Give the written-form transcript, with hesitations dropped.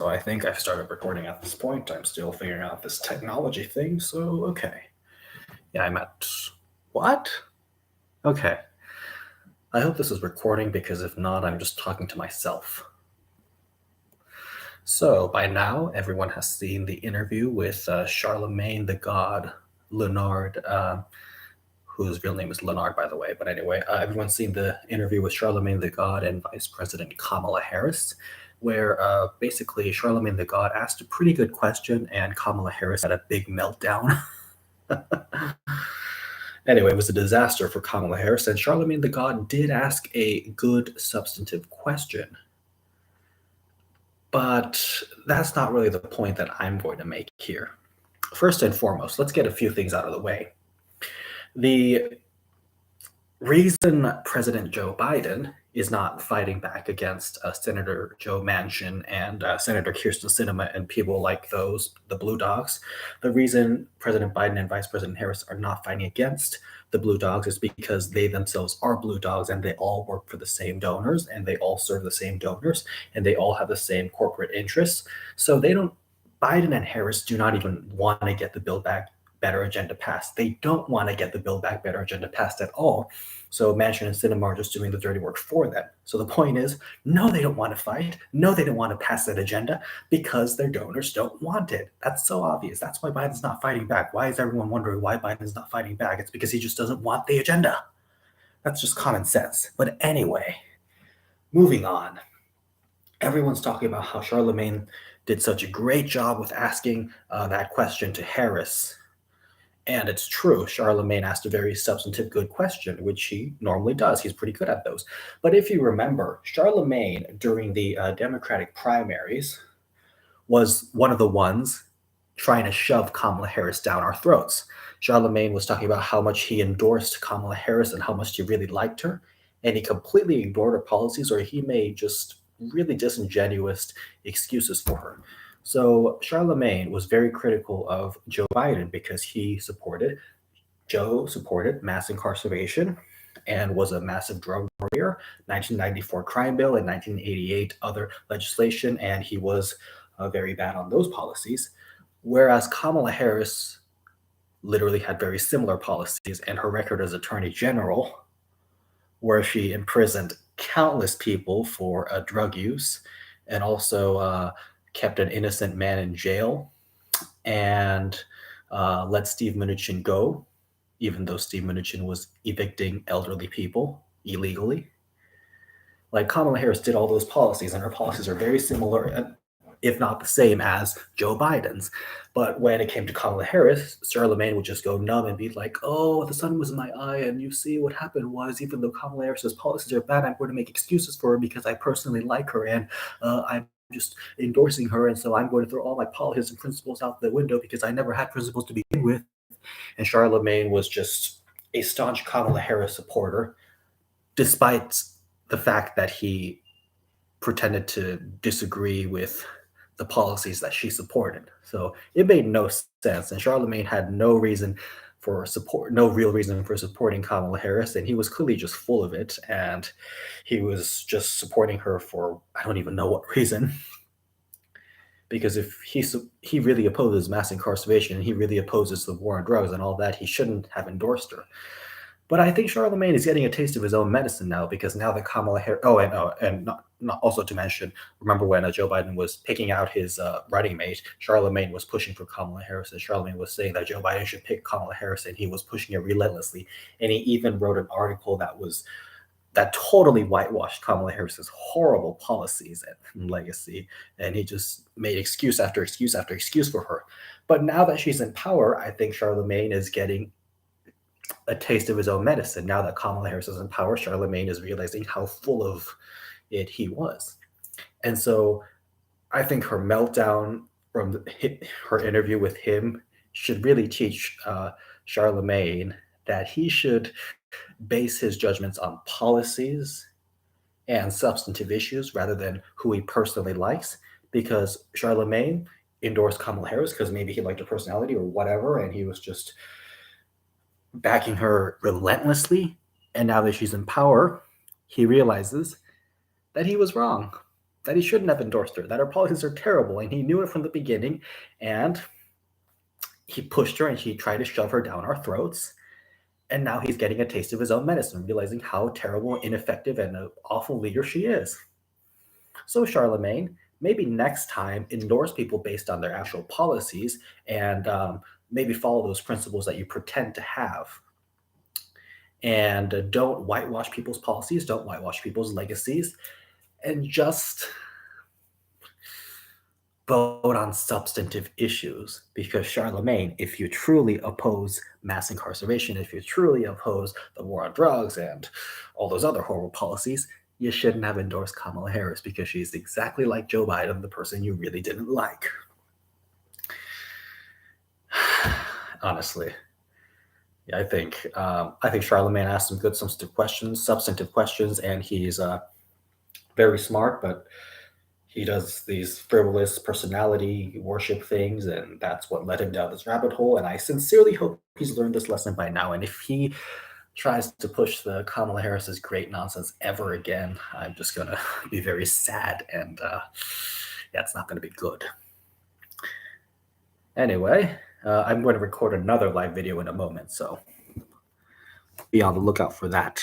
So I think I've started recording at this point. I'm still figuring out this technology thing, so okay. Yeah, I'm at. What? Okay. I hope this is recording because if not, I'm just talking to myself. So by now, everyone has seen the interview with Charlemagne the God, Leonard, whose real name is Leonard, by the way. But anyway, everyone's seen the interview with Charlemagne the God and Vice President Kamala Harris, where basically Charlemagne the God asked a pretty good question and Kamala Harris had a big meltdown. Anyway, it was a disaster for Kamala Harris, and Charlemagne the God did ask a good substantive question. But that's not really the point that I'm going to make here. First and foremost, let's get a few things out of the way. The reason President Joe Biden is not fighting back against Senator Joe Manchin and Senator Kyrsten Sinema and people like those, the Blue Dogs, the reason President Biden and Vice President Harris are not fighting against the Blue Dogs is because they themselves are Blue Dogs and they all work for the same donors and they all serve the same donors and they all have the same corporate interests. So Biden and Harris do not even want to get the Build Back Better agenda passed. They don't want to get the Build Back Better agenda passed at all. So Manchin and Sinema are just doing the dirty work for them. So the point is, no, they don't want to fight. No, they don't want to pass that agenda because their donors don't want it. That's so obvious. That's why Biden's not fighting back. Why is everyone wondering why Biden's not fighting back? It's because he just doesn't want the agenda. That's just common sense. But anyway, moving on. Everyone's talking about how Charlemagne did such a great job with asking that question to Harris. And it's true, Charlemagne asked a very substantive, good question, which he normally does. He's pretty good at those. But if you remember, Charlemagne, during the Democratic primaries, was one of the ones trying to shove Kamala Harris down our throats. Charlemagne was talking about how much he endorsed Kamala Harris and how much he really liked her. And he completely ignored her policies, or he made just really disingenuous excuses for her. So Charlemagne was very critical of Joe Biden because Joe supported mass incarceration and was a massive drug warrior, 1994 crime bill and 1988 other legislation, and he was very bad on those policies. Whereas Kamala Harris literally had very similar policies, and her record as Attorney General, where she imprisoned countless people for drug use and also kept an innocent man in jail and let Steve Mnuchin go, even though Steve Mnuchin was evicting elderly people illegally. Like Kamala Harris did all those policies, and her policies are very similar, if not the same, as Joe Biden's. But when it came to Kamala Harris, Charlemagne would just go numb and be like, oh, the sun was in my eye, and you see what happened was, even though Kamala Harris's policies are bad, I'm going to make excuses for her because I personally like her, and I'm just endorsing her, and so I'm going to throw all my policies and principles out the window because I never had principles to begin with. And Charlemagne was just a staunch Kamala Harris supporter, despite the fact that he pretended to disagree with the policies that she supported. So it made no sense. And Charlemagne had no real reason for supporting Kamala Harris. And he was clearly just full of it. And he was just supporting her for, I don't even know what reason. Because if he really opposes mass incarceration and he really opposes the war on drugs and all that, he shouldn't have endorsed her. But I think Charlemagne is getting a taste of his own medicine now because now that Kamala Harris, and not also to mention, remember when Joe Biden was picking out his running mate, Charlemagne was pushing for Kamala Harris, and Charlemagne was saying that Joe Biden should pick Kamala Harris, and he was pushing it relentlessly. And he even wrote an article that totally whitewashed Kamala Harris's horrible policies and legacy, and he just made excuse after excuse after excuse for her. But now that she's in power, I think Charlemagne is getting a taste of his own medicine. Now that Kamala Harris is in power, Charlemagne is realizing how full of it he was. And so I think her meltdown from her interview with him should really teach Charlemagne that he should base his judgments on policies and substantive issues rather than who he personally likes, because Charlemagne endorsed Kamala Harris because maybe he liked her personality or whatever, and he was just backing her relentlessly. And now that she's in power, he realizes that he was wrong. that he shouldn't have endorsed her, that her policies are terrible, and he knew it from the beginning, and he pushed her and he tried to shove her down our throats. And now he's getting a taste of his own medicine, realizing how terrible, ineffective, and an awful leader she is. So, Charlemagne, maybe next time endorse people based on their actual policies and maybe follow those principles that you pretend to have. And don't whitewash people's policies, don't whitewash people's legacies, and just vote on substantive issues. Because, Charlemagne, if you truly oppose mass incarceration, if you truly oppose the war on drugs and all those other horrible policies, you shouldn't have endorsed Kamala Harris because she's exactly like Joe Biden, the person you really didn't like. Honestly, yeah, I think Charlemagne asked some good substantive questions, and he's very smart, but he does these frivolous personality worship things, and that's what led him down this rabbit hole. And I sincerely hope he's learned this lesson by now. And if he tries to push the Kamala Harris's great nonsense ever again, I'm just gonna be very sad, and yeah, it's not gonna be good. Anyway, I'm going to record another live video in a moment, so be on the lookout for that.